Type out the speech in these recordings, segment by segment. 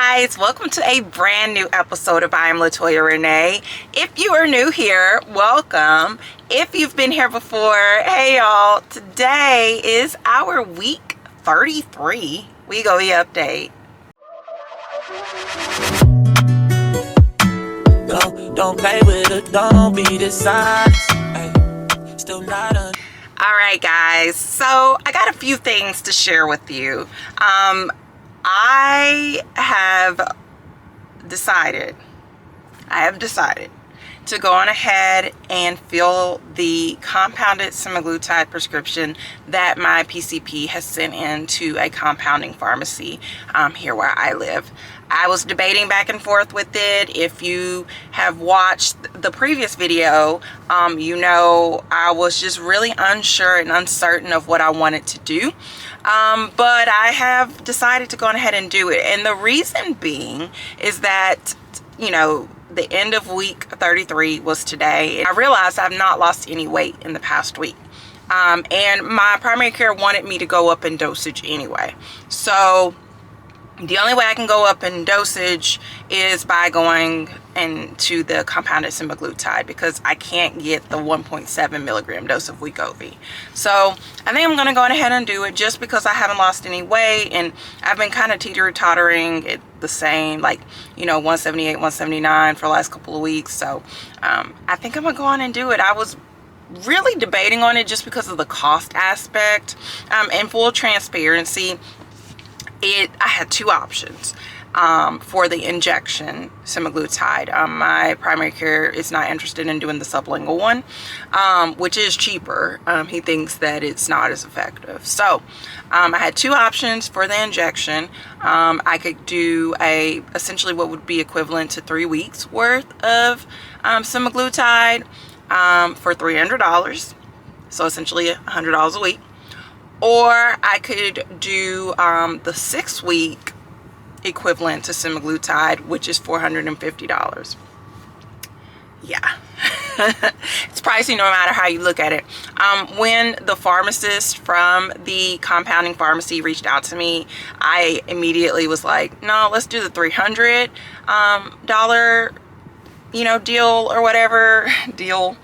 guys, welcome to a brand new episode of I Am LaToya Rena. If you are new here, welcome. If you've been here before, hey y'all, today is our week 33 Wegovy update. Don't play with it, don't be dishonest. Still not a... All right guys, so I got a few things to share with you. I have decided to go on ahead and fill the compounded semaglutide prescription that my PCP has sent in to a compounding pharmacy here where I live. I was debating back and forth with it. If you have watched the previous video, you know I was just really unsure and uncertain of what I wanted to do. But I have decided to go ahead and do it. And the reason being is that, you know, the end of week 33 was today. And I realized I've not lost any weight in the past week. And my primary care wanted me to go up in dosage anyway. So the only way I can go up in dosage is by going into the compounded semaglutide, because I can't get the 1.7 milligram dose of Wegovy. So I think I'm going to go ahead and do it just because I haven't lost any weight, and I've been kind of teeter-tottering at the same, like, you know, 178, 179 for the last couple of weeks. So I think I'm going to go on and do it. I was really debating on it just because of the cost aspect. In full transparency, I had two options for the injection semaglutide. My primary care is not interested in doing the sublingual one, which is cheaper. He thinks that it's not as effective. So I had two options for the injection. I could do essentially what would be equivalent to 3 weeks worth of semaglutide for $300. So essentially $100 a week. Or I could do the 6-week equivalent to semaglutide, which is $450. Yeah, it's pricey no matter how you look at it. When the pharmacist from the compounding pharmacy reached out to me, I immediately was like, no, let's do the $300 you know, deal or whatever deal.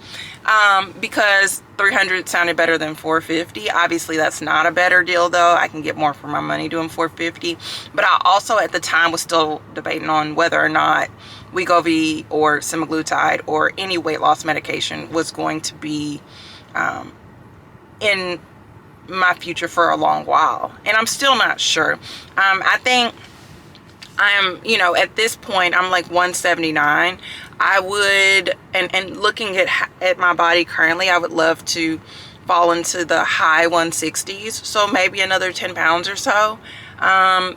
Because 300 sounded better than 450. Obviously that's not a better deal though. I can get more for my money doing 450. But I also at the time was still debating on whether or not Wegovy or semaglutide or any weight loss medication was going to be in my future for a long while. And I'm still not sure. I think I'm, you know, at this point I'm like 179. I would, and looking at my body currently, I would love to fall into the high 160s, so maybe another 10 pounds or so.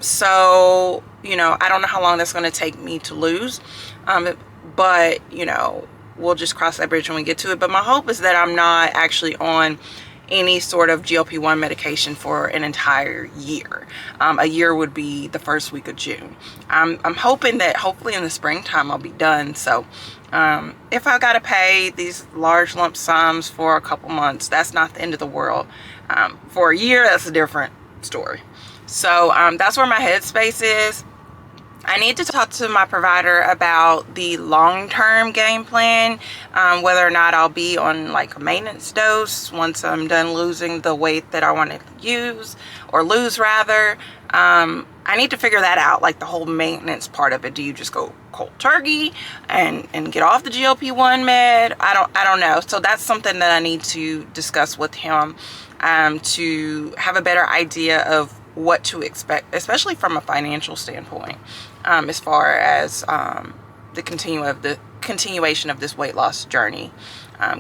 So, you know, I don't know how long that's going to take me to lose, but, you know, we'll just cross that bridge when we get to it. But my hope is that I'm not actually on any sort of GLP-1 medication for an entire year. A year would be the first week of June. I'm hoping that hopefully in the springtime I'll be done. So if I gotta pay these large lump sums for a couple months, that's not the end of the world. For a year, that's a different story. So that's where my headspace is. I need to talk to my provider about the long-term game plan, whether or not I'll be on like a maintenance dose once I'm done losing the weight that I want to lose rather. I need to figure that out, like the whole maintenance part of it. Do you just go cold turkey and get off the GLP-1 med? I don't know. So that's something that I need to discuss with him to have a better idea of what to expect, especially from a financial standpoint, as far as the continuation of this weight loss journey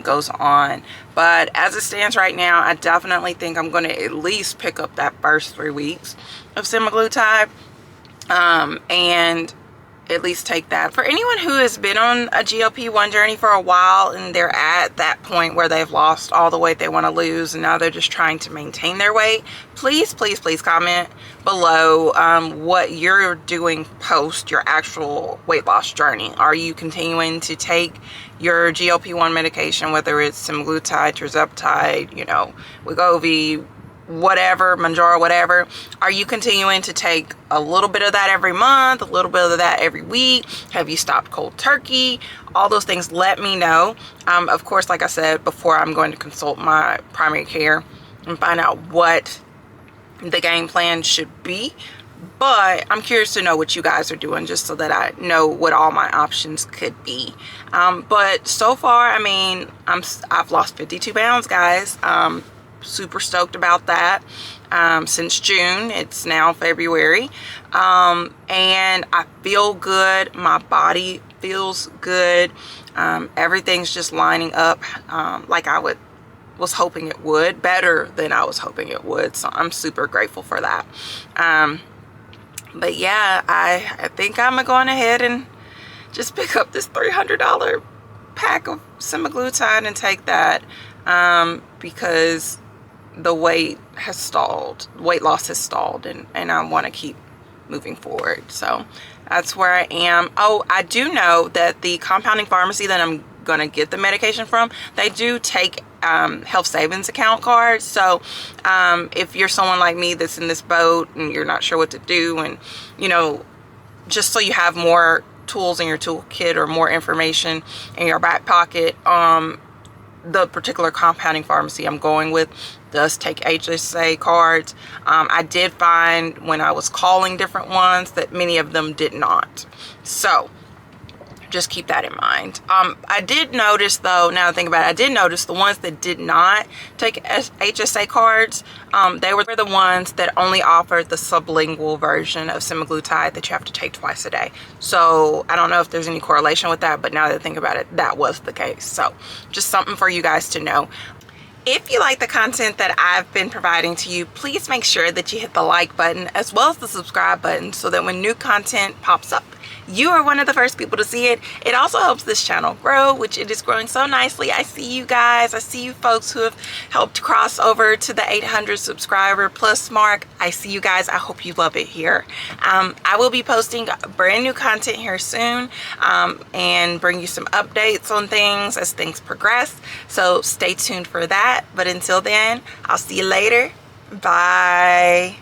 goes on. But as it stands right now, I definitely think I'm going to at least pick up that first 3 weeks of semaglutide and at least take that. For anyone who has been on a GLP-1 journey for a while and they're at that point where they've lost all the weight they want to lose and now they're just trying to maintain their weight, please comment below what you're doing post your actual weight loss journey. Are you continuing to take your GLP-1 medication, whether it's semaglutide, tirzepatide, you know, Wegovy, whatever, Manjaro, whatever, are you continuing to take a little bit of that every month, a little bit of that every week? Have you stopped cold turkey? All those things, let me know. Of course, like I said before, I'm going to consult my primary care and find out what the game plan should be. But I'm curious to know what you guys are doing, just so that I know what all my options could be. But so far, I mean, I've lost 52 pounds, guys. Super stoked about that. Since June, it's now February, and I feel good. My body feels good. Everything's just lining up like I was hoping it would, better than I was hoping it would. So I'm super grateful for that. But yeah, I think I'm going ahead and just pick up this $300 pack of semaglutide and take that, because the weight loss has stalled, and I want to keep moving forward. So that's where I am. Oh, I do know that the compounding pharmacy that I'm going to get the medication from, they do take health savings account cards. So if you're someone like me that's in this boat and you're not sure what to do, and you know, just so you have more tools in your toolkit or more information in your back pocket, the particular compounding pharmacy I'm going with does take HSA cards. I did find when I was calling different ones that many of them did not. So just keep that in mind. I did notice, though, now that I think about it, I did notice the ones that did not take HSA cards, they were the ones that only offered the sublingual version of semaglutide that you have to take twice a day. So I don't know if there's any correlation with that, but now that I think about it, that was the case. So just something for you guys to know. If you like the content that I've been providing to you, please make sure that you hit the like button as well as the subscribe button, so that when new content pops up, you are one of the first people to see it. It also helps this channel grow, which it is growing so nicely. I see you guys. I see you folks who have helped cross over to the 800 subscriber plus mark. I see you guys. I hope you love it here. I will be posting brand new content here soon, and bring you some updates on things as things progress. So stay tuned for that. But until then, I'll see you later. Bye.